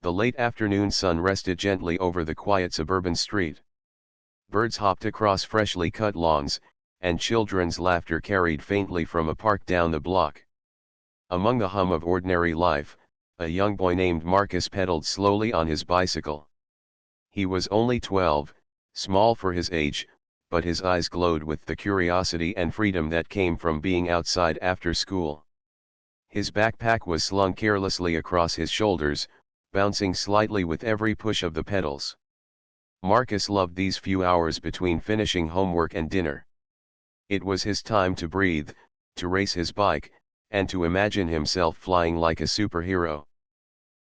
The late afternoon sun rested gently over the quiet suburban street. Birds hopped across freshly cut lawns, and children's laughter carried faintly from a park down the block. Among the hum of ordinary life, a young boy named Marcus pedaled slowly on his bicycle. He was only 12, small for his age, but his eyes glowed with the curiosity and freedom that came from being outside after school. His backpack was slung carelessly across his shoulders, bouncing slightly with every push of the pedals. Marcus loved these few hours between finishing homework and dinner. It was his time to breathe, to race his bike, and to imagine himself flying like a superhero.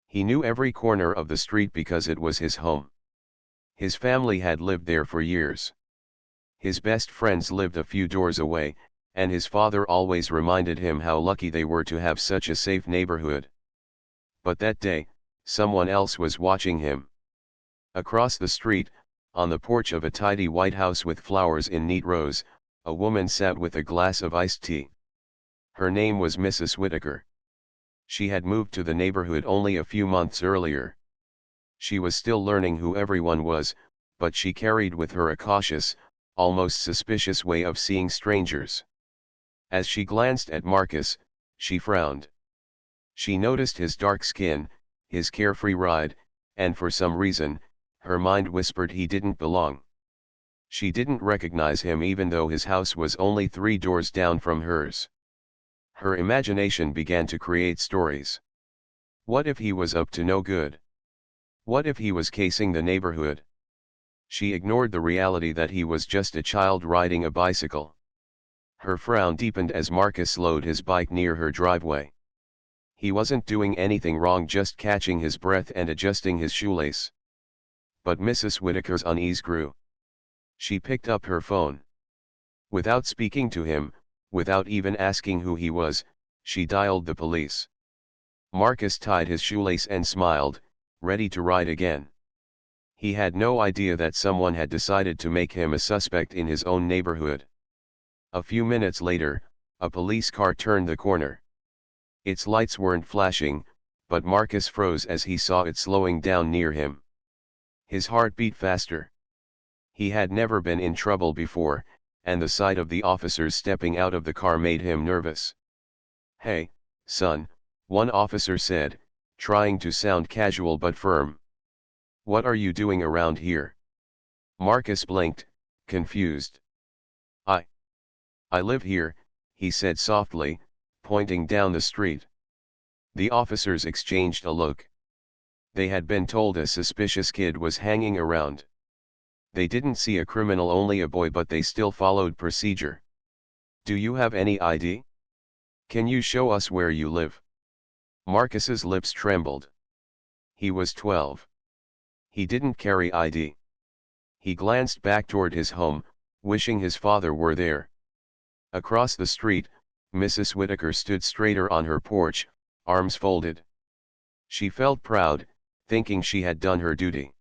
He knew every corner of the street because it was his home. His family had lived there for years. His best friends lived a few doors away, and his father always reminded him how lucky they were to have such a safe neighborhood. But that day, someone else was watching him. Across the street, on the porch of a tidy white house with flowers in neat rows, a woman sat with a glass of iced tea. Her name was Mrs. Whitaker. She had moved to the neighborhood only a few months earlier. She was still learning who everyone was, but she carried with her a cautious, almost suspicious way of seeing strangers. As she glanced at Marcus, she frowned. She noticed his dark skin, his carefree ride, and for some reason, her mind whispered he didn't belong. She didn't recognize him even though his house was only 3 doors down from hers. Her imagination began to create stories. What if he was up to no good? What if he was casing the neighborhood? She ignored the reality that he was just a child riding a bicycle. Her frown deepened as Marcus slowed his bike near her driveway. He wasn't doing anything wrong, just catching his breath and adjusting his shoelace. But Mrs. Whitaker's unease grew. She picked up her phone. Without speaking to him, without even asking who he was, she dialed the police. Marcus tied his shoelace and smiled, ready to ride again. He had no idea that someone had decided to make him a suspect in his own neighborhood. A few minutes later, a police car turned the corner. Its lights weren't flashing, but Marcus froze as he saw it slowing down near him. His heart beat faster. He had never been in trouble before, and the sight of the officers stepping out of the car made him nervous. "Hey, son," one officer said, trying to sound casual but firm. "What are you doing around here?" Marcus blinked, confused. I live here," he said softly, pointing down the street. The officers exchanged a look. They had been told a suspicious kid was hanging around. They didn't see a criminal, only a boy, but they still followed procedure. "Do you have any ID? Can you show us where you live?" Marcus's lips trembled. He was 12. He didn't carry ID. He glanced back toward his home, wishing his father were there. Across the street, Mrs. Whitaker stood straighter on her porch, arms folded. She felt proud, thinking she had done her duty.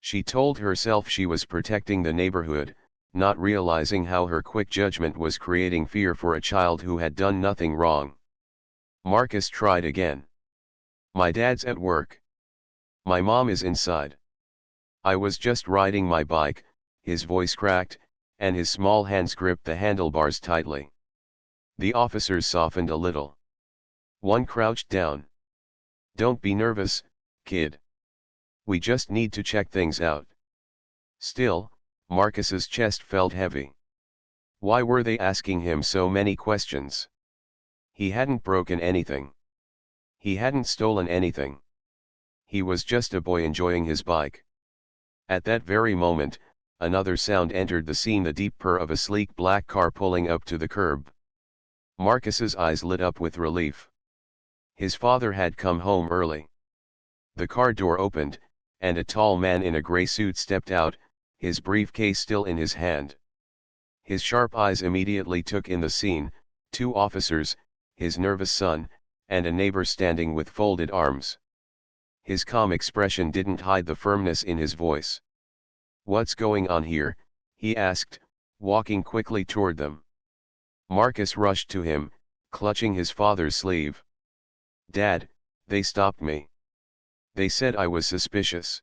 She told herself she was protecting the neighborhood, not realizing how her quick judgment was creating fear for a child who had done nothing wrong. Marcus tried again. "My dad's at work. My mom is inside. I was just riding my bike." His voice cracked, and his small hands gripped the handlebars tightly. The officers softened a little. One crouched down. "Don't be nervous, kid. We just need to check things out." Still, Marcus's chest felt heavy. Why were they asking him so many questions? He hadn't broken anything. He hadn't stolen anything. He was just a boy enjoying his bike. At that very moment, another sound entered the scene, the deep purr of a sleek black car pulling up to the curb. Marcus's eyes lit up with relief. His father had come home early. The car door opened, and a tall man in a gray suit stepped out, his briefcase still in his hand. His sharp eyes immediately took in the scene: 2 officers, his nervous son, and a neighbor standing with folded arms. His calm expression didn't hide the firmness in his voice. "What's going on here?" he asked, walking quickly toward them. Marcus rushed to him, clutching his father's sleeve. "Dad, they stopped me." They said I was suspicious.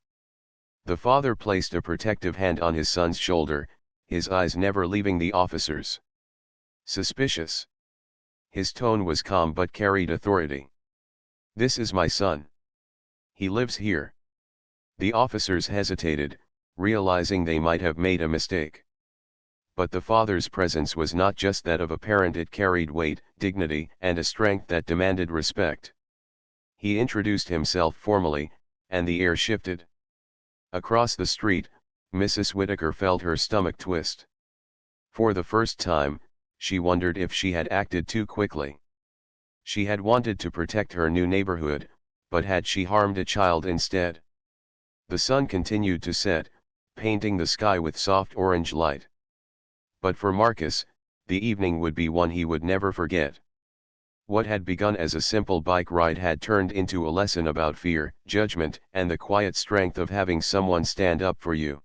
The father placed a protective hand on his son's shoulder, his eyes never leaving the officers. Suspicious. His tone was calm but carried authority. This is my son. He lives here. The officers hesitated, realizing they might have made a mistake. But the father's presence was not just that of a parent, it carried weight, dignity, and a strength that demanded respect. He introduced himself formally, and the air shifted. Across the street, Mrs. Whitaker felt her stomach twist. For the first time, she wondered if she had acted too quickly. She had wanted to protect her new neighborhood, but had she harmed a child instead? The sun continued to set, painting the sky with soft orange light. But for Marcus, the evening would be one he would never forget. What had begun as a simple bike ride had turned into a lesson about fear, judgment, and the quiet strength of having someone stand up for you.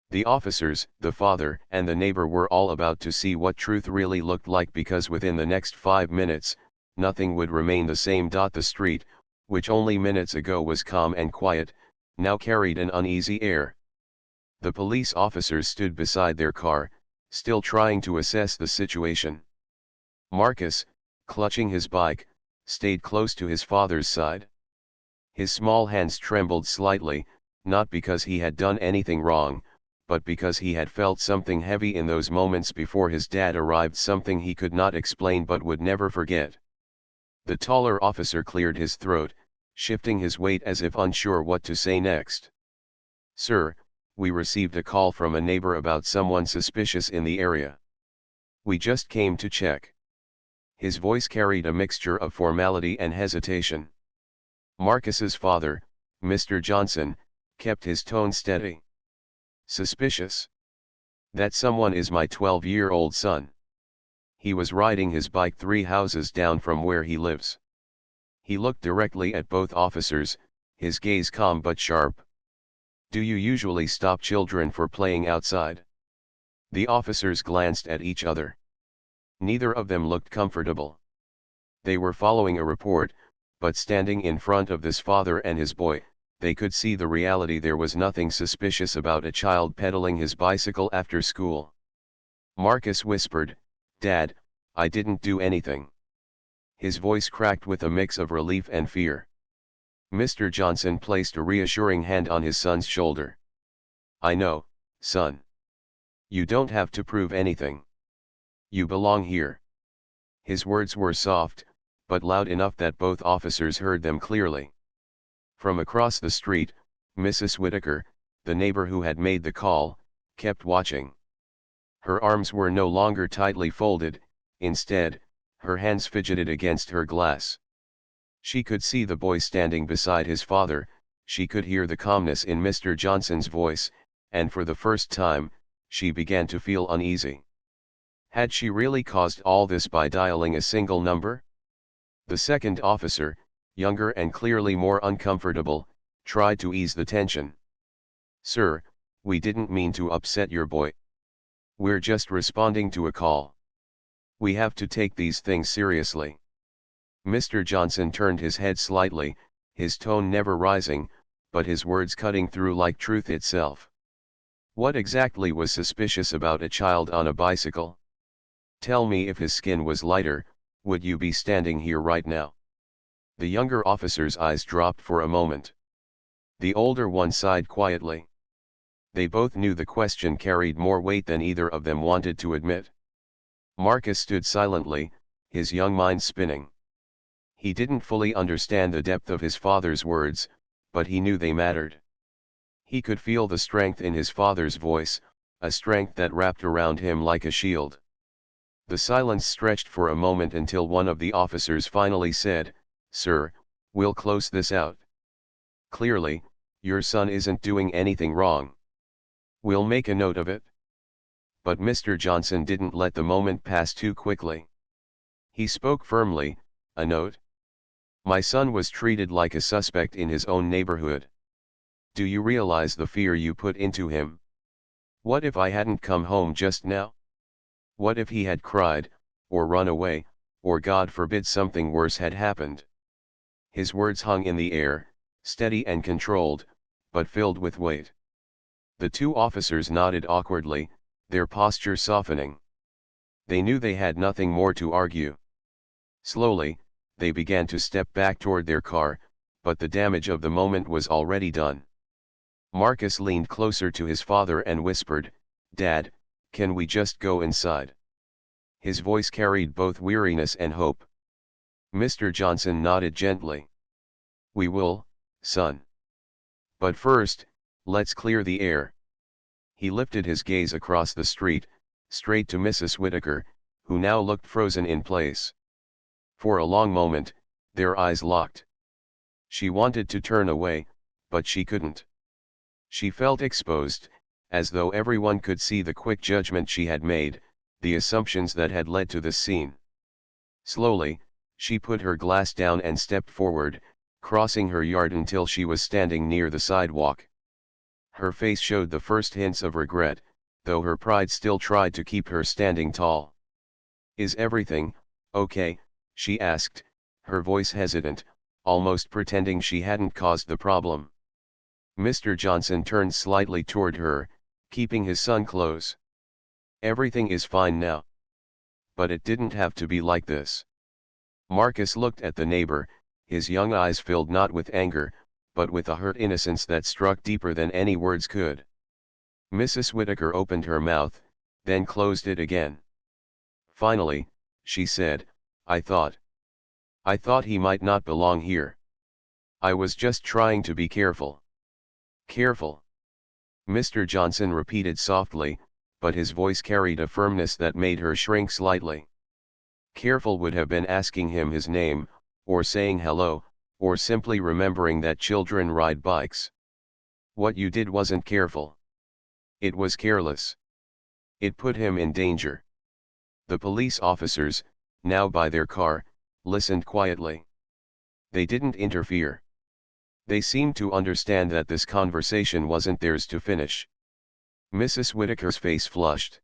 The officers, the father, and the neighbor were all about to see what truth really looked like, because within the next 5 minutes, nothing would remain the same. The street, which only minutes ago was calm and quiet, now carried an uneasy air. The police officers stood beside their car, still trying to assess the situation. Marcus, clutching his bike, stayed close to his father's side. His small hands trembled slightly, not because he had done anything wrong, but because he had felt something heavy in those moments before his dad arrived, something he could not explain but would never forget. The taller officer cleared his throat, shifting his weight as if unsure what to say next. "Sir, we received a call from a neighbor about someone suspicious in the area. We just came to check." His voice carried a mixture of formality and hesitation. Marcus's father, Mr. Johnson, kept his tone steady. "Suspicious? That someone is my 12-year-old son. He was riding his bike 3 houses down from where he lives." He looked directly at both officers, his gaze calm but sharp. "Do you usually stop children for playing outside?" The officers glanced at each other. Neither of them looked comfortable. They were following a report, but standing in front of this father and his boy, they could see the reality. There was nothing suspicious about a child pedaling his bicycle after school. Marcus whispered, "Dad, I didn't do anything." His voice cracked with a mix of relief and fear. Mr. Johnson placed a reassuring hand on his son's shoulder. "I know, son. You don't have to prove anything. You belong here." His words were soft, but loud enough that both officers heard them clearly. From across the street, Mrs. Whitaker, the neighbor who had made the call, kept watching. Her arms were no longer tightly folded, instead, her hands fidgeted against her glass. She could see the boy standing beside his father, she could hear the calmness in Mr. Johnson's voice, and for the first time, she began to feel uneasy. Had she really caused all this by dialing a single number? The second officer, younger and clearly more uncomfortable, tried to ease the tension. "Sir, we didn't mean to upset your boy. We're just responding to a call. We have to take these things seriously." Mr. Johnson turned his head slightly, his tone never rising, but his words cutting through like truth itself. "What exactly was suspicious about a child on a bicycle? Tell me, if his skin was lighter, would you be standing here right now?" The younger officer's eyes dropped for a moment. The older one sighed quietly. They both knew the question carried more weight than either of them wanted to admit. Marcus stood silently, his young mind spinning. He didn't fully understand the depth of his father's words, but he knew they mattered. He could feel the strength in his father's voice, a strength that wrapped around him like a shield. The silence stretched for a moment until one of the officers finally said, "Sir, we'll close this out. Clearly, your son isn't doing anything wrong. We'll make a note of it." But Mr. Johnson didn't let the moment pass too quickly. He spoke firmly, "A note? My son was treated like a suspect in his own neighborhood. Do you realize the fear you put into him? What if I hadn't come home just now? What if he had cried, or run away, or God forbid something worse had happened?" His words hung in the air, steady and controlled, but filled with weight. The two officers nodded awkwardly, their posture softening. They knew they had nothing more to argue. Slowly, they began to step back toward their car, but the damage of the moment was already done. Marcus leaned closer to his father and whispered, "Dad, can we just go inside?" His voice carried both weariness and hope. Mr. Johnson nodded gently. "We will, son. But first, let's clear the air." He lifted his gaze across the street, straight to Mrs. Whitaker, who now looked frozen in place. For a long moment, their eyes locked. She wanted to turn away, but she couldn't. She felt exposed, as though everyone could see the quick judgment she had made, the assumptions that had led to this scene. Slowly, she put her glass down and stepped forward, crossing her yard until she was standing near the sidewalk. Her face showed the first hints of regret, though her pride still tried to keep her standing tall. "Is everything okay?" she asked, her voice hesitant, almost pretending she hadn't caused the problem. Mr. Johnson turned slightly toward her, keeping his son close. "Everything is fine now. But it didn't have to be like this." Marcus looked at the neighbor, his young eyes filled not with anger, but with a hurt innocence that struck deeper than any words could. Mrs. Whitaker opened her mouth, then closed it again. Finally, she said, I thought he might not belong here. I was just trying to be careful." "Careful?" Mr. Johnson repeated softly, but his voice carried a firmness that made her shrink slightly. Careful would have been asking him his name, or saying hello, or simply remembering that children ride bikes. What you did wasn't careful. It was careless. It put him in danger. The police officers, now by their car, listened quietly. They didn't interfere. They seemed to understand that this conversation wasn't theirs to finish. Mrs. Whitaker's face flushed.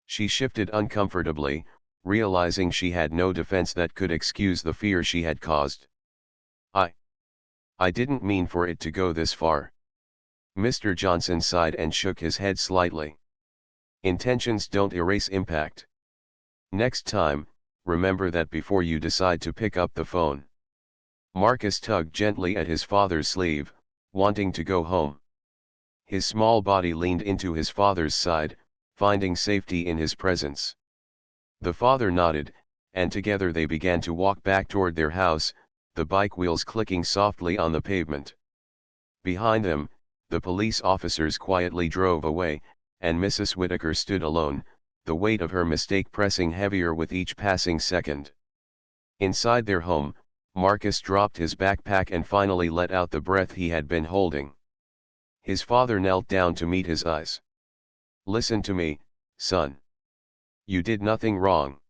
She shifted uncomfortably, realizing she had no defense that could excuse the fear she had caused. I didn't mean for it to go this far." Mr. Johnson sighed and shook his head slightly. "Intentions don't erase impact. Next time, remember that before you decide to pick up the phone." Marcus tugged gently at his father's sleeve, wanting to go home. His small body leaned into his father's side, finding safety in his presence. The father nodded, and together they began to walk back toward their house, the bike wheels clicking softly on the pavement. Behind them, the police officers quietly drove away, and Mrs. Whitaker stood alone, the weight of her mistake pressing heavier with each passing second. Inside their home, Marcus dropped his backpack and finally let out the breath he had been holding. His father knelt down to meet his eyes. "Listen to me, son. You did nothing wrong.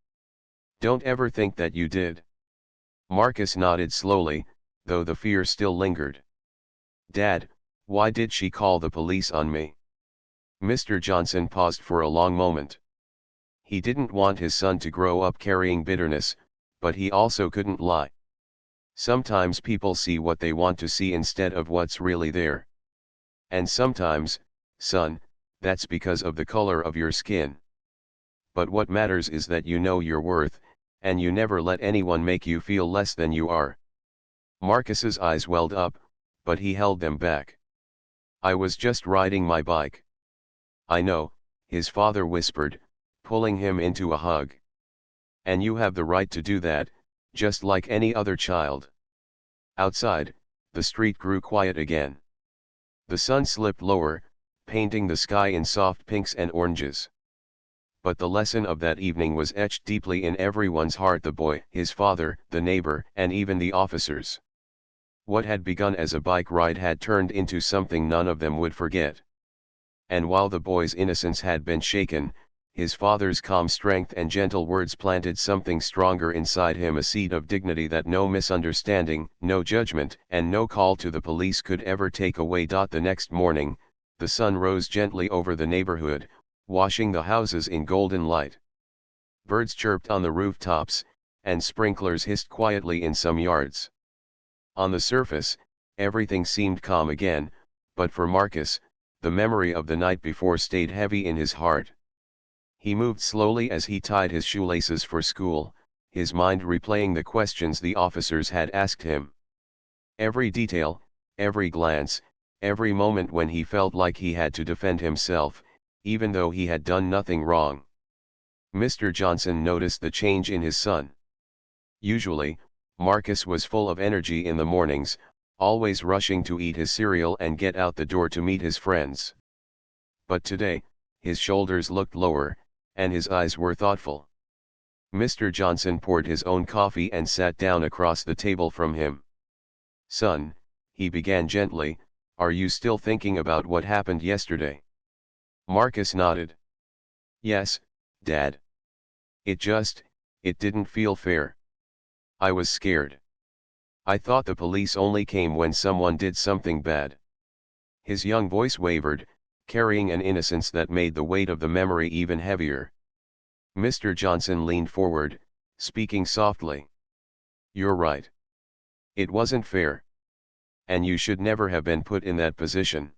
Don't ever think that you did." Marcus nodded slowly, though the fear still lingered. "Dad, why did she call the police on me?" Mr. Johnson paused for a long moment. He didn't want his son to grow up carrying bitterness, but he also couldn't lie. Sometimes people see what they want to see instead of what's really there. And sometimes, son, that's because of the color of your skin. But what matters is that you know your worth, and you never let anyone make you feel less than you are. Marcus's eyes welled up, but he held them back. "I was just riding my bike." "I know," his father whispered, pulling him into a hug. "And you have the right to do that, just like any other child." Outside, the street grew quiet again. The sun slipped lower, painting the sky in soft pinks and oranges. But the lesson of that evening was etched deeply in everyone's heart: the boy, his father, the neighbor, and even the officers. What had begun as a bike ride had turned into something none of them would forget. And while the boy's innocence had been shaken, his father's calm strength and gentle words planted something stronger inside him, a seed of dignity that no misunderstanding, no judgment, and no call to the police could ever take away. The next morning, the sun rose gently over the neighborhood, washing the houses in golden light. Birds chirped on the rooftops, and sprinklers hissed quietly in some yards. On the surface, everything seemed calm again, but for Marcus, the memory of the night before stayed heavy in his heart. He moved slowly as he tied his shoelaces for school, his mind replaying the questions the officers had asked him. Every detail, every glance, every moment when he felt like he had to defend himself, even though he had done nothing wrong. Mr. Johnson noticed the change in his son. Usually, Marcus was full of energy in the mornings, always rushing to eat his cereal and get out the door to meet his friends. But today, his shoulders looked lower, and his eyes were thoughtful. Mr. Johnson poured his own coffee and sat down across the table from him. "Son," he began gently, "are you still thinking about what happened yesterday?" Marcus nodded. "Yes, Dad. It didn't feel fair. I was scared. I thought the police only came when someone did something bad." His young voice wavered, carrying an innocence that made the weight of the memory even heavier. Mr. Johnson leaned forward, speaking softly. "You're right. It wasn't fair. And you should never have been put in that position.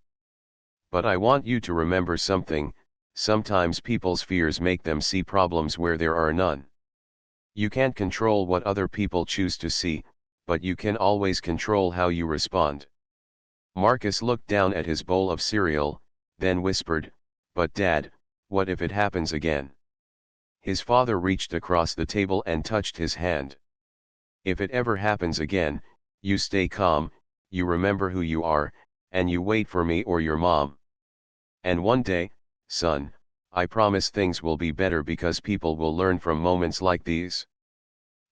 But I want you to remember something: sometimes people's fears make them see problems where there are none. You can't control what other people choose to see, but you can always control how you respond." Marcus looked down at his bowl of cereal, then whispered, "But Dad, what if it happens again?" His father reached across the table and touched his hand. "If it ever happens again, you stay calm, you remember who you are, and you wait for me or your mom. And one day, son, I promise things will be better because people will learn from moments like these."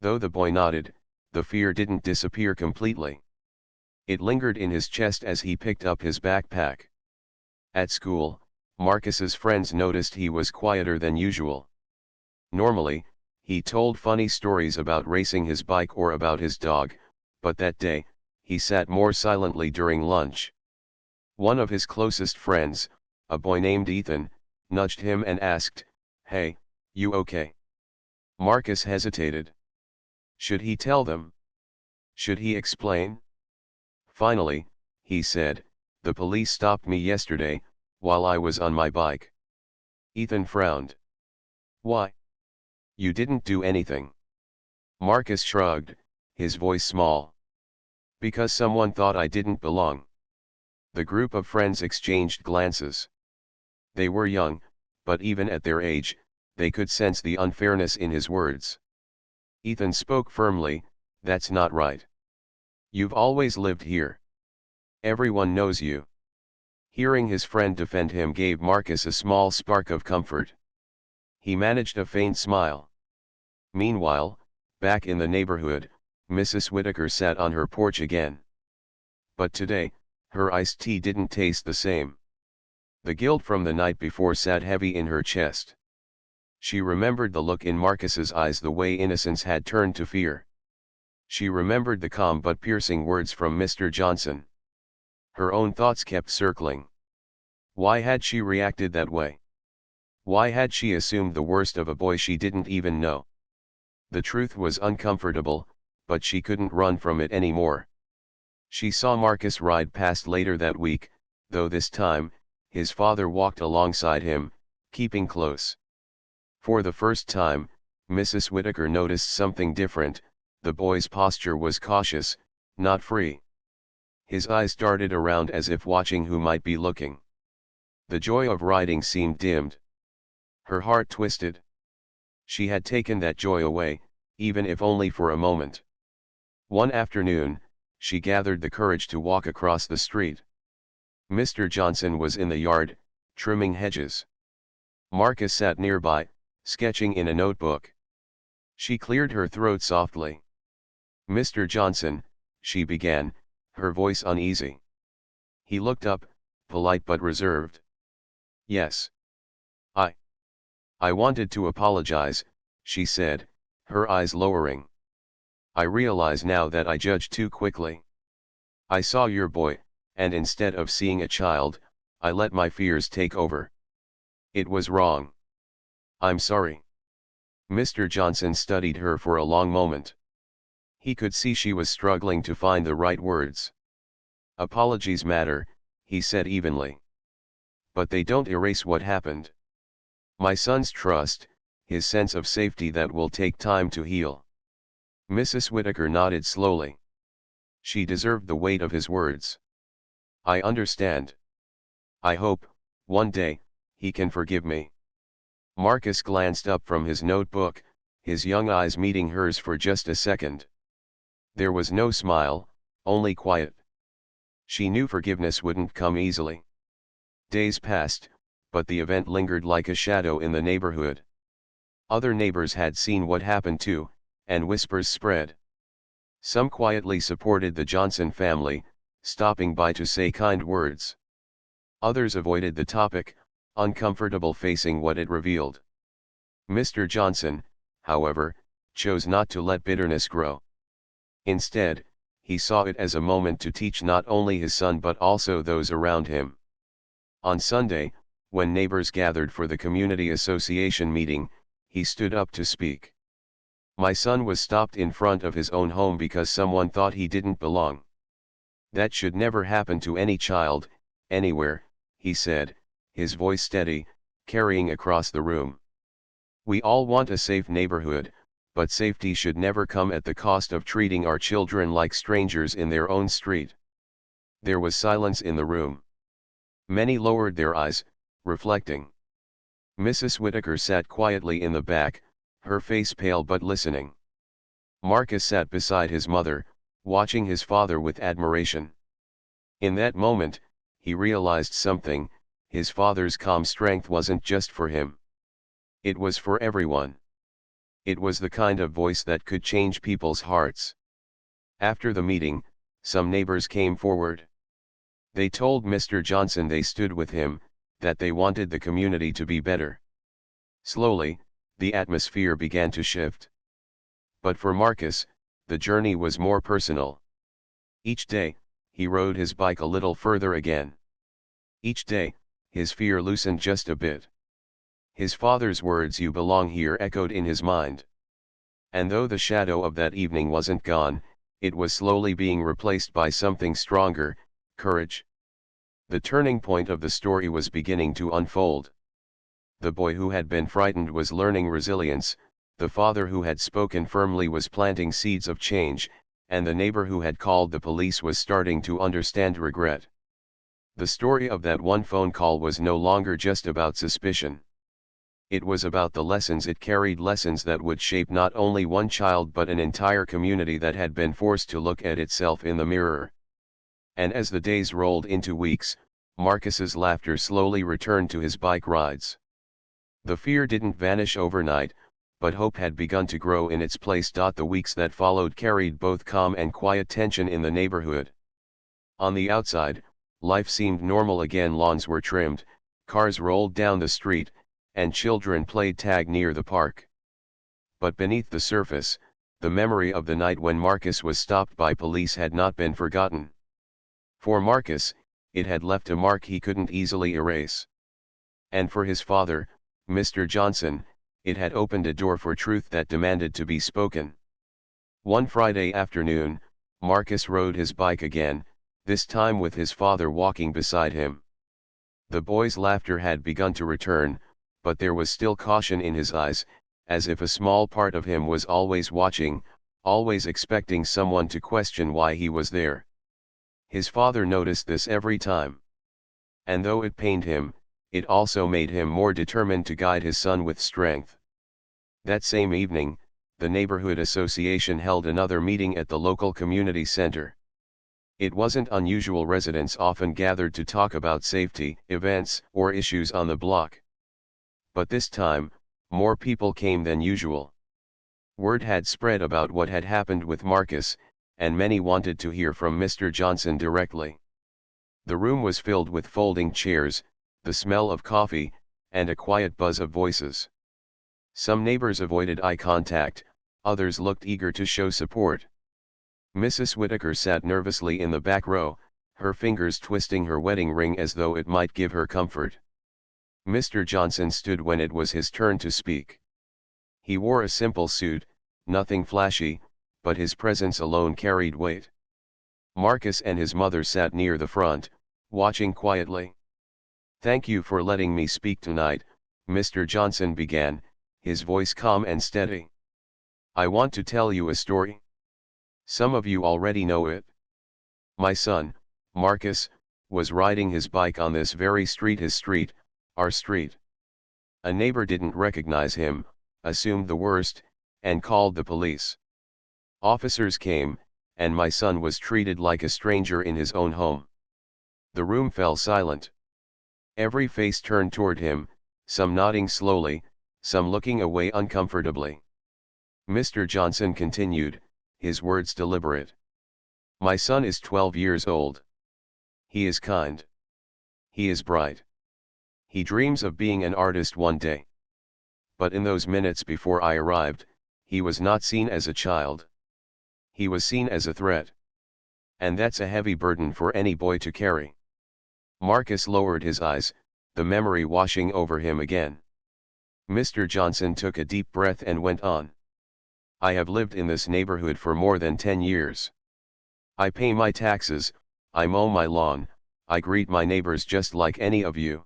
Though the boy nodded, the fear didn't disappear completely. It lingered in his chest as he picked up his backpack. At school, Marcus's friends noticed he was quieter than usual. Normally, he told funny stories about racing his bike or about his dog, but that day, he sat more silently during lunch. One of his closest friends, a boy named Ethan, nudged him and asked, "Hey, you okay?" Marcus hesitated. Should he tell them? Should he explain? Finally, he said, "The police stopped me yesterday, while I was on my bike." Ethan frowned. "Why? You didn't do anything." Marcus shrugged, his voice small. "Because someone thought I didn't belong." The group of friends exchanged glances. They were young, but even at their age, they could sense the unfairness in his words. Ethan spoke firmly, "That's not right. You've always lived here. Everyone knows you." Hearing his friend defend him gave Marcus a small spark of comfort. He managed a faint smile. Meanwhile, back in the neighborhood, Mrs. Whitaker sat on her porch again. But today, her iced tea didn't taste the same. The guilt from the night before sat heavy in her chest. She remembered the look in Marcus's eyes, the way innocence had turned to fear. She remembered the calm but piercing words from Mr. Johnson. Her own thoughts kept circling. Why had she reacted that way? Why had she assumed the worst of a boy she didn't even know? The truth was uncomfortable, but she couldn't run from it anymore. She saw Marcus ride past later that week, though this time, his father walked alongside him, keeping close. For the first time, Mrs. Whitaker noticed something different: the boy's posture was cautious, not free. His eyes darted around as if watching who might be looking. The joy of riding seemed dimmed. Her heart twisted. She had taken that joy away, even if only for a moment. One afternoon, she gathered the courage to walk across the street. Mr. Johnson was in the yard, trimming hedges. Marcus sat nearby, sketching in a notebook. She cleared her throat softly. "Mr. Johnson," she began, her voice uneasy. He looked up, polite but reserved. "Yes. I wanted to apologize," she said, her eyes lowering. "I realize now that I judged too quickly. I saw your boy, and instead of seeing a child, I let my fears take over. It was wrong. I'm sorry." Mr. Johnson studied her for a long moment. He could see she was struggling to find the right words. Apologies matter, he said evenly. But they don't erase what happened. My son's trust, his sense of safety that will take time to heal. Mrs. Whitaker nodded slowly. She deserved the weight of his words. I understand. I hope, one day, he can forgive me. Marcus glanced up from his notebook, his young eyes meeting hers for just a second. There was no smile, only quiet. She knew forgiveness wouldn't come easily. Days passed, but the event lingered like a shadow in the neighborhood. Other neighbors had seen what happened too, and whispers spread. Some quietly supported the Johnson family, stopping by to say kind words. Others avoided the topic, uncomfortable facing what it revealed. Mr. Johnson, however, chose not to let bitterness grow. Instead, he saw it as a moment to teach not only his son but also those around him. On Sunday, when neighbors gathered for the community association meeting, he stood up to speak. My son was stopped in front of his own home because someone thought he didn't belong. That should never happen to any child, anywhere, he said, his voice steady, carrying across the room. We all want a safe neighborhood, but safety should never come at the cost of treating our children like strangers in their own street. There was silence in the room. Many lowered their eyes, reflecting. Mrs. Whitaker sat quietly in the back, her face pale but listening. Marcus sat beside his mother, watching his father with admiration. In that moment, he realized something: his father's calm strength wasn't just for him. It was for everyone. It was the kind of voice that could change people's hearts. After the meeting, some neighbors came forward. They told Mr. Johnson they stood with him, that they wanted the community to be better. Slowly, the atmosphere began to shift. But for Marcus, the journey was more personal. Each day, he rode his bike a little further again. Each day, his fear loosened just a bit. His father's words, "You belong here," echoed in his mind. And though the shadow of that evening wasn't gone, it was slowly being replaced by something stronger: courage. The turning point of the story was beginning to unfold. The boy who had been frightened was learning resilience, the father who had spoken firmly was planting seeds of change, and the neighbor who had called the police was starting to understand regret. The story of that one phone call was no longer just about suspicion. It was about the lessons it carried, lessons that would shape not only one child but an entire community that had been forced to look at itself in the mirror. And as the days rolled into weeks, Marcus's laughter slowly returned to his bike rides. The fear didn't vanish overnight, but hope had begun to grow in its place. The weeks that followed carried both calm and quiet tension in the neighborhood. On the outside, life seemed normal again. Lawns were trimmed, cars rolled down the street, and children played tag near the park. But beneath the surface, the memory of the night when Marcus was stopped by police had not been forgotten. For Marcus, it had left a mark he couldn't easily erase. And for his father, Mr. Johnson, it had opened a door for truth that demanded to be spoken. One Friday afternoon, Marcus rode his bike again, this time with his father walking beside him. The boy's laughter had begun to return, but there was still caution in his eyes, as if a small part of him was always watching, always expecting someone to question why he was there. His father noticed this every time. And though it pained him, it also made him more determined to guide his son with strength. That same evening, the neighborhood association held another meeting at the local community center. It wasn't unusual. Residents often gathered to talk about safety, events, or issues on the block. But this time, more people came than usual. Word had spread about what had happened with Marcus, and many wanted to hear from Mr. Johnson directly. The room was filled with folding chairs, the smell of coffee, and a quiet buzz of voices. Some neighbors avoided eye contact, others looked eager to show support. Mrs. Whitaker sat nervously in the back row, her fingers twisting her wedding ring as though it might give her comfort. Mr. Johnson stood when it was his turn to speak. He wore a simple suit, nothing flashy, but his presence alone carried weight. Marcus and his mother sat near the front, watching quietly. "Thank you for letting me speak tonight," Mr. Johnson began, his voice calm and steady. "I want to tell you a story. Some of you already know it. My son, Marcus, was riding his bike on this very street, his street, our street. A neighbor didn't recognize him, assumed the worst, and called the police. Officers came, and my son was treated like a stranger in his own home." The room fell silent. Every face turned toward him, some nodding slowly, some looking away uncomfortably. Mr. Johnson continued, his words deliberate. "My son is 12 years old. He is kind. He is bright. He dreams of being an artist one day. But in those minutes before I arrived, he was not seen as a child. He was seen as a threat. And that's a heavy burden for any boy to carry." Marcus lowered his eyes, the memory washing over him again. Mr. Johnson took a deep breath and went on. "I have lived in this neighborhood for more than 10 years. I pay my taxes, I mow my lawn, I greet my neighbors just like any of you.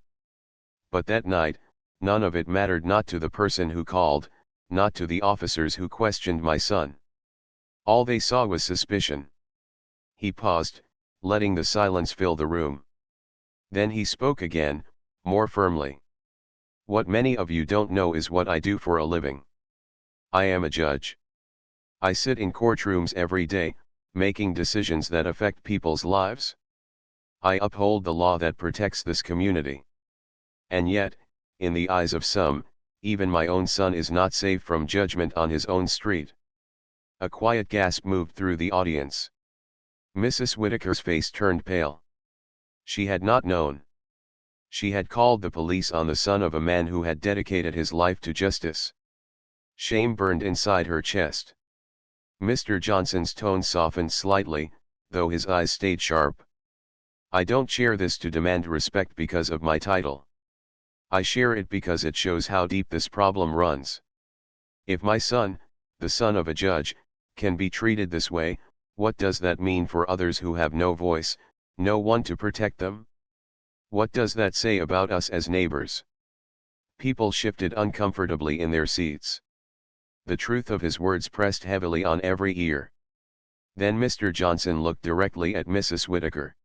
But that night, none of it mattered, not to the person who called, not to the officers who questioned my son. All they saw was suspicion." He paused, letting the silence fill the room. Then he spoke again, more firmly. "What many of you don't know is what I do for a living. I am a judge. I sit in courtrooms every day, making decisions that affect people's lives. I uphold the law that protects this community. And yet, in the eyes of some, even my own son is not safe from judgment on his own street." A quiet gasp moved through the audience. Mrs. Whitaker's face turned pale. She had not known. She had called the police on the son of a man who had dedicated his life to justice. Shame burned inside her chest. Mr. Johnson's tone softened slightly, though his eyes stayed sharp. "I don't share this to demand respect because of my title. I share it because it shows how deep this problem runs. If my son, the son of a judge, can be treated this way, what does that mean for others who have no voice, no one to protect them? What does that say about us as neighbors?" People shifted uncomfortably in their seats. The truth of his words pressed heavily on every ear. Then Mr. Johnson looked directly at Mrs. Whitaker.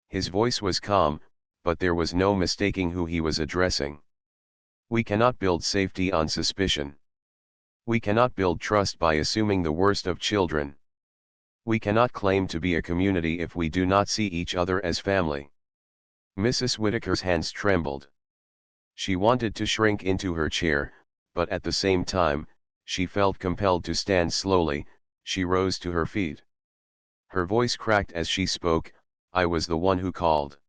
His voice was calm, but there was no mistaking who he was addressing. "We cannot build safety on suspicion. We cannot build trust by assuming the worst of children. We cannot claim to be a community if we do not see each other as family." Mrs. Whitaker's hands trembled. She wanted to shrink into her chair, but at the same time, she felt compelled to stand slowly. She rose to her feet. Her voice cracked as she spoke. "I was the one who called.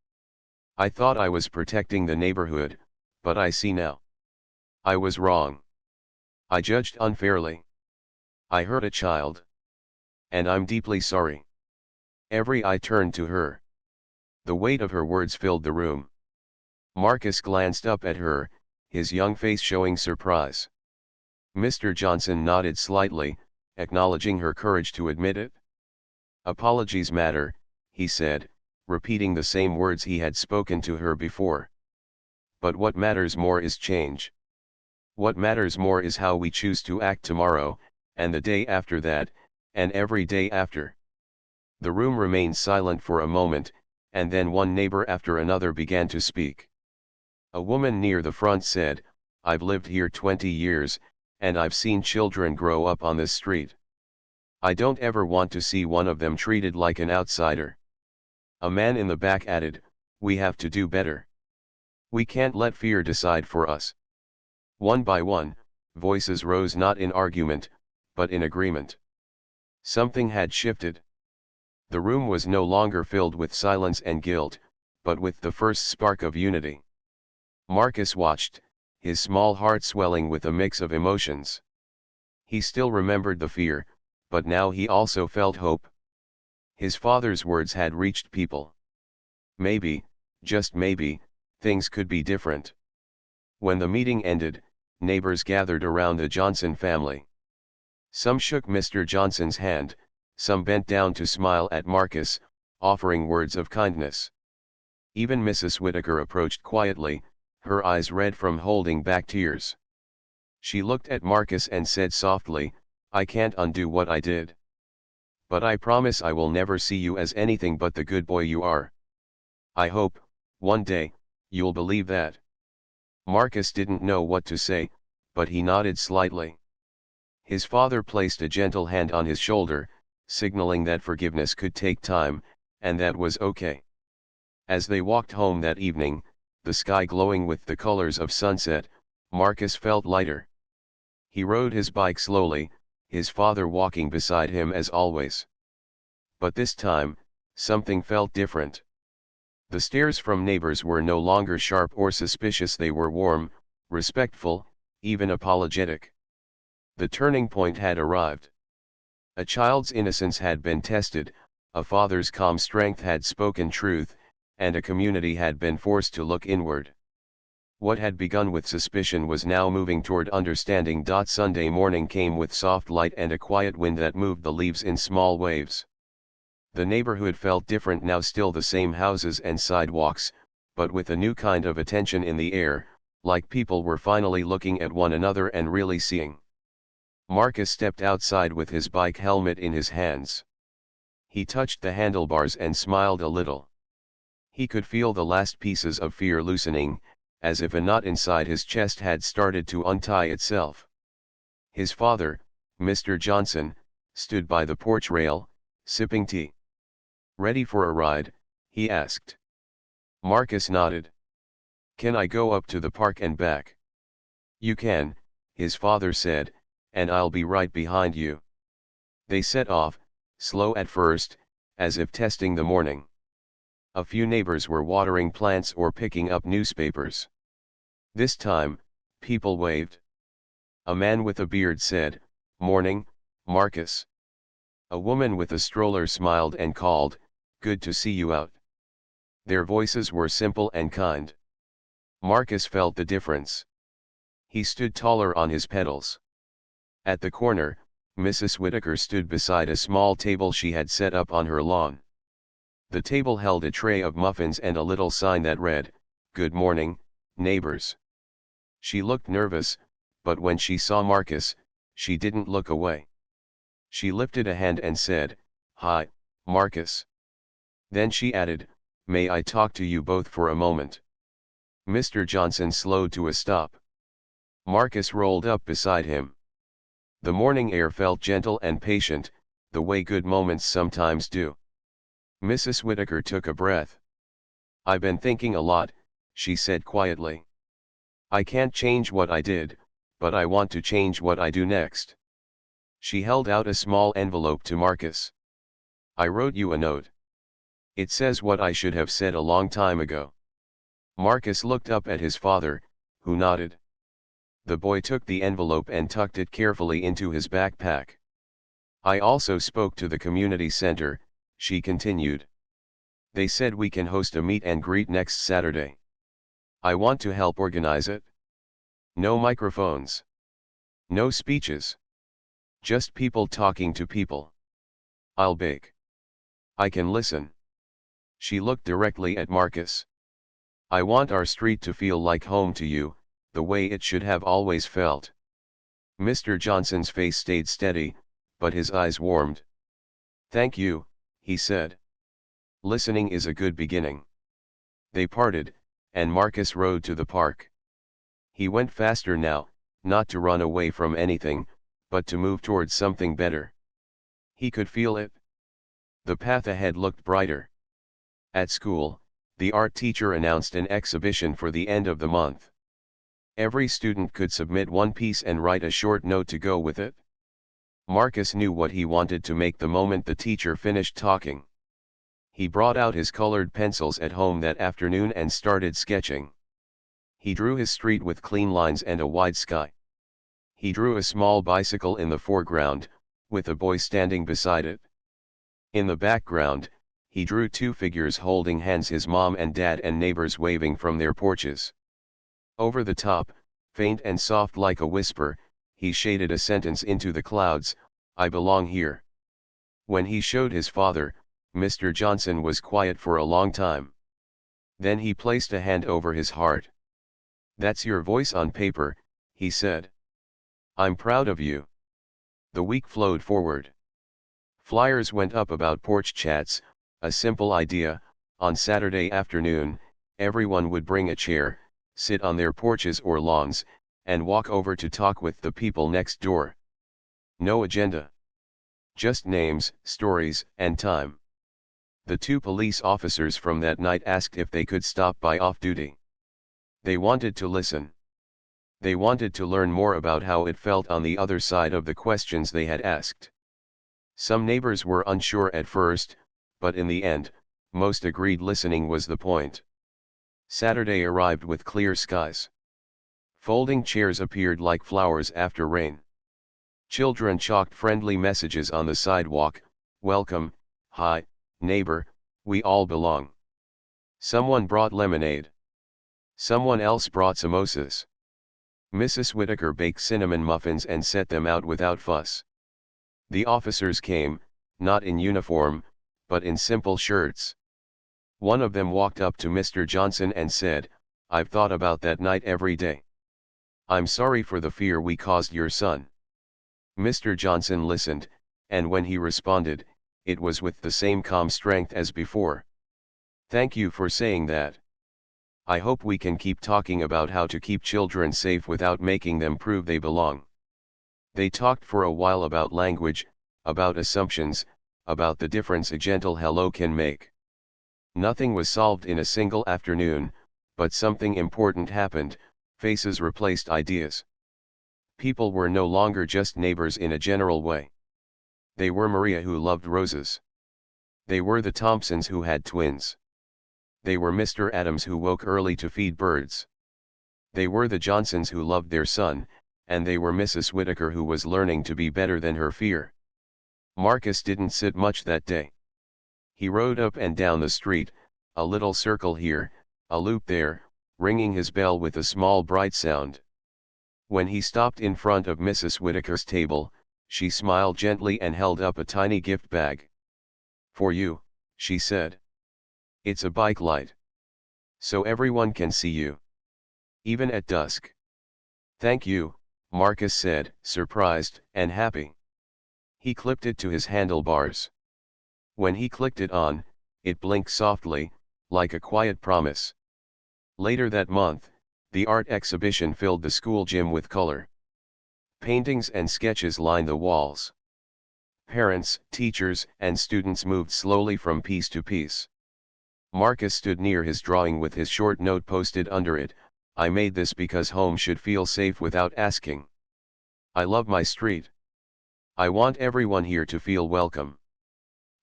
I thought I was protecting the neighborhood, but I see now. I was wrong. I judged unfairly. I hurt a child. And I'm deeply sorry." Every eye turned to her. The weight of her words filled the room. Marcus glanced up at her, his young face showing surprise. Mr. Johnson nodded slightly, acknowledging her courage to admit it. "Apologies matter," he said, repeating the same words he had spoken to her before. "But what matters more is change. What matters more is how we choose to act tomorrow, and the day after that, and every day after." The room remained silent for a moment, and then one neighbor after another began to speak. A woman near the front said, "I've lived here 20 years, and I've seen children grow up on this street. I don't ever want to see one of them treated like an outsider." A man in the back added, "We have to do better. We can't let fear decide for us." One by one, voices rose, not in argument, but in agreement. Something had shifted. The room was no longer filled with silence and guilt, but with the first spark of unity. Marcus watched, his small heart swelling with a mix of emotions. He still remembered the fear, but now he also felt hope. His father's words had reached people. Maybe, just maybe, things could be different. When the meeting ended, neighbors gathered around the Johnson family. Some shook Mr. Johnson's hand, Some bent down to smile at Marcus, offering words of kindness. Even Mrs. Whitaker approached quietly, her eyes red from holding back tears. She looked at Marcus and said softly, "I can't undo what I did. But I promise I will never see you as anything but the good boy you are. I hope, one day, you'll believe that." Marcus didn't know what to say, but he nodded slightly. His father placed a gentle hand on his shoulder, signaling that forgiveness could take time, and that was okay. As they walked home that evening, the sky glowing with the colors of sunset, Marcus felt lighter. He rode his bike slowly, his father walking beside him as always. But this time, something felt different. The stares from neighbors were no longer sharp or suspicious, they were warm, respectful, even apologetic. The turning point had arrived. A child's innocence had been tested, a father's calm strength had spoken truth, and a community had been forced to look inward. What had begun with suspicion was now moving toward understanding. Sunday morning came with soft light and a quiet wind that moved the leaves in small waves. The neighborhood felt different now, still the same houses and sidewalks, but with a new kind of attention in the air, like people were finally looking at one another and really seeing. Marcus stepped outside with his bike helmet in his hands. He touched the handlebars and smiled a little. He could feel the last pieces of fear loosening, as if a knot inside his chest had started to untie itself. His father, Mr. Johnson, stood by the porch rail, sipping tea. "Ready for a ride?" he asked. Marcus nodded. "Can I go up to the park and back?" "You can," his father said, "and I'll be right behind you." They set off, slow at first, as if testing the morning. A few neighbors were watering plants or picking up newspapers. This time, people waved. A man with a beard said, "Morning, Marcus." A woman with a stroller smiled and called, "Good to see you out." Their voices were simple and kind. Marcus felt the difference. He stood taller on his pedals. At the corner, Mrs. Whitaker stood beside a small table she had set up on her lawn. The table held a tray of muffins and a little sign that read, "Good morning, neighbors." She looked nervous, but when she saw Marcus, she didn't look away. She lifted a hand and said, "Hi, Marcus." Then she added, "May I talk to you both for a moment?" Mr. Johnson slowed to a stop. Marcus rolled up beside him. The morning air felt gentle and patient, the way good moments sometimes do. Mrs. Whitaker took a breath. "I've been thinking a lot," she said quietly. "I can't change what I did, but I want to change what I do next." She held out a small envelope to Marcus. "I wrote you a note. It says what I should have said a long time ago." Marcus looked up at his father, who nodded. The boy took the envelope and tucked it carefully into his backpack. "I also spoke to the community center," she continued. "They said we can host a meet and greet next Saturday. I want to help organize it. No microphones. No speeches. Just people talking to people. I'll bake. I can listen." She looked directly at Marcus. "I want our street to feel like home to you, the way it should have always felt." Mr. Johnson's face stayed steady, but his eyes warmed. "Thank you," he said. "Listening is a good beginning." They parted, and Marcus rode to the park. He went faster now, not to run away from anything, but to move towards something better. He could feel it. The path ahead looked brighter. At school, the art teacher announced an exhibition for the end of the month. Every student could submit one piece and write a short note to go with it. Marcus knew what he wanted to make the moment the teacher finished talking. He brought out his colored pencils at home that afternoon and started sketching. He drew his street with clean lines and a wide sky. He drew a small bicycle in the foreground, with a boy standing beside it. In the background, he drew two figures holding hands, his mom and dad, and neighbors waving from their porches. Over the top, faint and soft like a whisper, he shaded a sentence into the clouds, "I belong here." When he showed his father, Mr. Johnson was quiet for a long time. Then he placed a hand over his heart. "That's your voice on paper," he said. "I'm proud of you." The week flowed forward. Flyers went up about porch chats, a simple idea. On Saturday afternoon, everyone would bring a chair, sit on their porches or lawns, and walk over to talk with the people next door. No agenda. Just names, stories, and time. The two police officers from that night asked if they could stop by off-duty. They wanted to listen. They wanted to learn more about how it felt on the other side of the questions they had asked. Some neighbors were unsure at first, but in the end, most agreed listening was the point. Saturday arrived with clear skies. Folding chairs appeared like flowers after rain. Children chalked friendly messages on the sidewalk: "Welcome, hi, neighbor, we all belong." Someone brought lemonade. Someone else brought samosas. Mrs. Whitaker baked cinnamon muffins and set them out without fuss. The officers came, not in uniform, but in simple shirts. One of them walked up to Mr. Johnson and said, "I've thought about that night every day. I'm sorry for the fear we caused your son." Mr. Johnson listened, and when he responded, it was with the same calm strength as before. "Thank you for saying that. I hope we can keep talking about how to keep children safe without making them prove they belong." They talked for a while about language, about assumptions, about the difference a gentle hello can make. Nothing was solved in a single afternoon, but something important happened. Faces replaced ideas. People were no longer just neighbors in a general way. They were Maria who loved roses. They were the Thompsons who had twins. They were Mr. Adams who woke early to feed birds. They were the Johnsons who loved their son, and they were Mrs. Whitaker who was learning to be better than her fear. Marcus didn't sit much that day. He rode up and down the street, a little circle here, a loop there, ringing his bell with a small bright sound. When he stopped in front of Mrs. Whitaker's table, she smiled gently and held up a tiny gift bag. "For you," she said. "It's a bike light. So everyone can see you. Even at dusk." "Thank you," Marcus said, surprised and happy. He clipped it to his handlebars. When he clicked it on, it blinked softly, like a quiet promise. Later that month, the art exhibition filled the school gym with color. Paintings and sketches lined the walls. Parents, teachers, and students moved slowly from piece to piece. Marcus stood near his drawing with his short note posted under it: "I made this because home should feel safe without asking. I love my street. I want everyone here to feel welcome.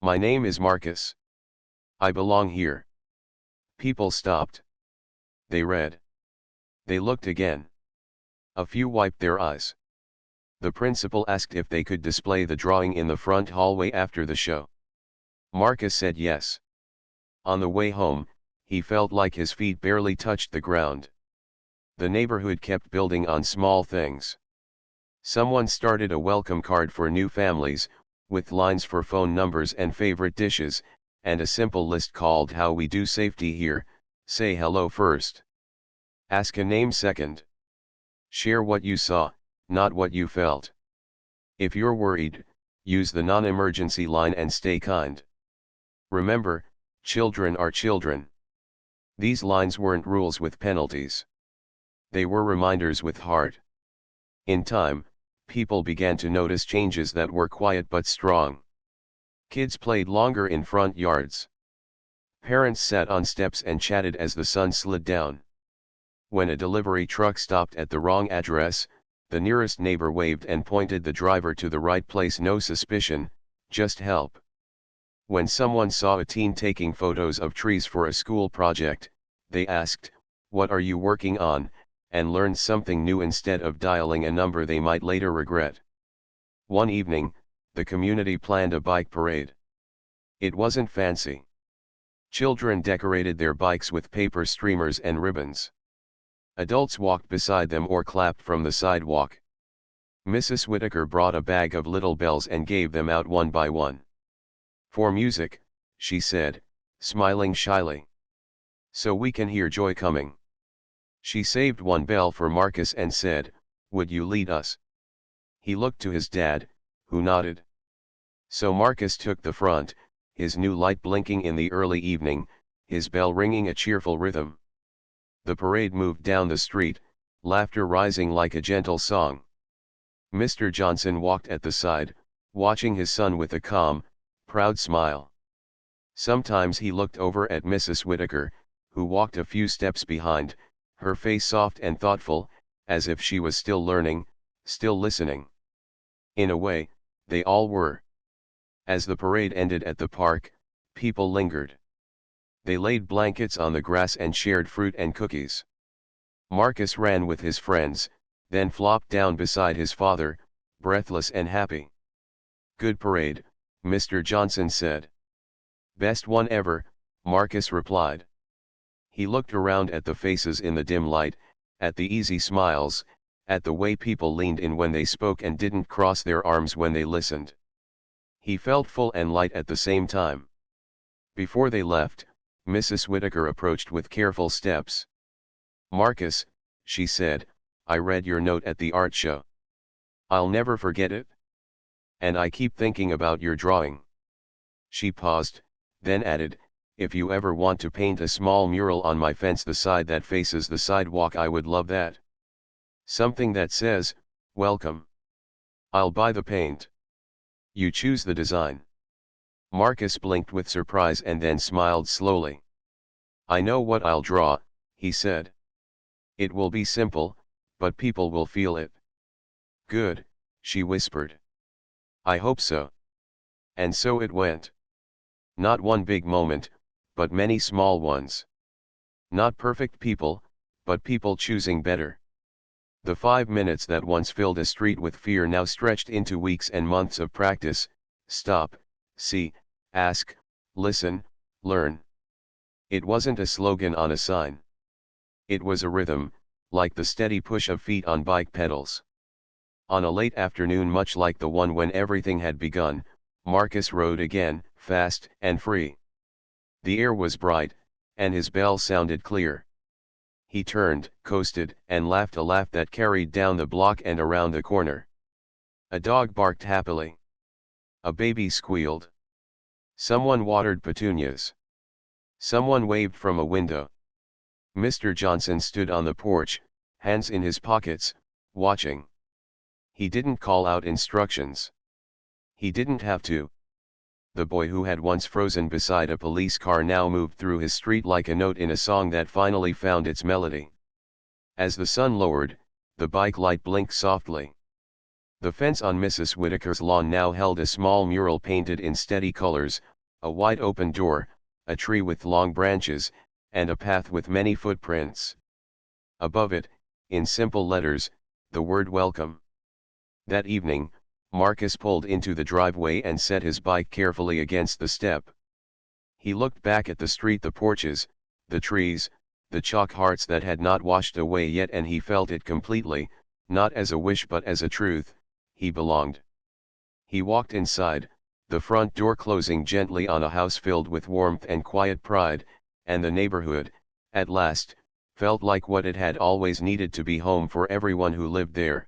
My name is Marcus. I belong here." People stopped. They read. They looked again. A few wiped their eyes. The principal asked if they could display the drawing in the front hallway after the show. Marcus said yes. On the way home, he felt like his feet barely touched the ground. The neighborhood kept building on small things. Someone started a welcome card for new families, with lines for phone numbers and favorite dishes, and a simple list called "How We Do Safety Here." Say hello first. Ask a name second. Share what you saw, not what you felt. If you're worried, use the non-emergency line and stay kind. Remember, children are children. These lines weren't rules with penalties. They were reminders with heart. In time, people began to notice changes that were quiet but strong. Kids played longer in front yards. Parents sat on steps and chatted as the sun slid down. When a delivery truck stopped at the wrong address, the nearest neighbor waved and pointed the driver to the right place. No suspicion, just help. When someone saw a teen taking photos of trees for a school project, they asked, "What are you working on?" and learned something new instead of dialing a number they might later regret. One evening, the community planned a bike parade. It wasn't fancy. Children decorated their bikes with paper streamers and ribbons. Adults walked beside them or clapped from the sidewalk. Mrs. Whitaker brought a bag of little bells and gave them out one by one. For music, she said, smiling shyly. So we can hear joy coming. She saved one bell for Marcus and said, "Would you lead us?" He looked to his dad, who nodded. So Marcus took the front, his new light blinking in the early evening, his bell ringing a cheerful rhythm. The parade moved down the street, laughter rising like a gentle song. Mr. Johnson walked at the side, watching his son with a calm, proud smile. Sometimes he looked over at Mrs. Whitaker, who walked a few steps behind, her face soft and thoughtful, as if she was still learning, still listening. In a way, they all were. As the parade ended at the park, people lingered. They laid blankets on the grass and shared fruit and cookies. Marcus ran with his friends, then flopped down beside his father, breathless and happy. "Good parade," Mr. Johnson said. "Best one ever," Marcus replied. He looked around at the faces in the dim light, at the easy smiles, at the way people leaned in when they spoke and didn't cross their arms when they listened. He felt full and light at the same time. Before they left, Mrs. Whitaker approached with careful steps. "Marcus," she said, "I read your note at the art show. I'll never forget it. And I keep thinking about your drawing." She paused, then added, "If you ever want to paint a small mural on my fence the side that faces the sidewalk, I would love that. Something that says, 'Welcome.' I'll buy the paint. You choose the design." Marcus blinked with surprise and then smiled slowly. "I know what I'll draw," he said. "It will be simple, but people will feel it." "Good," she whispered. "I hope so." And so it went. Not one big moment, but many small ones. Not perfect people, but people choosing better. The 5 minutes that once filled a street with fear now stretched into weeks and months of practice. Stop, see, ask, listen, learn. It wasn't a slogan on a sign. It was a rhythm, like the steady push of feet on bike pedals. On a late afternoon much like the one when everything had begun, Marcus rode again, fast and free. The air was bright, and his bell sounded clear. He turned, coasted, and laughed a laugh that carried down the block and around the corner. A dog barked happily. A baby squealed. Someone watered petunias. Someone waved from a window. Mr. Johnson stood on the porch, hands in his pockets, watching. He didn't call out instructions. He didn't have to. The boy who had once frozen beside a police car now moved through his street like a note in a song that finally found its melody. As the sun lowered, the bike light blinked softly. The fence on Mrs. Whitaker's lawn now held a small mural painted in steady colors, a wide open door, a tree with long branches, and a path with many footprints. Above it, in simple letters, the word "Welcome." That evening, Marcus pulled into the driveway and set his bike carefully against the step. He looked back at the street, the porches, the trees, the chalk hearts that had not washed away yet, and he felt it completely, not as a wish but as a truth. He belonged. He walked inside, the front door closing gently on a house filled with warmth and quiet pride, and the neighborhood, at last, felt like what it had always needed to be: home for everyone who lived there.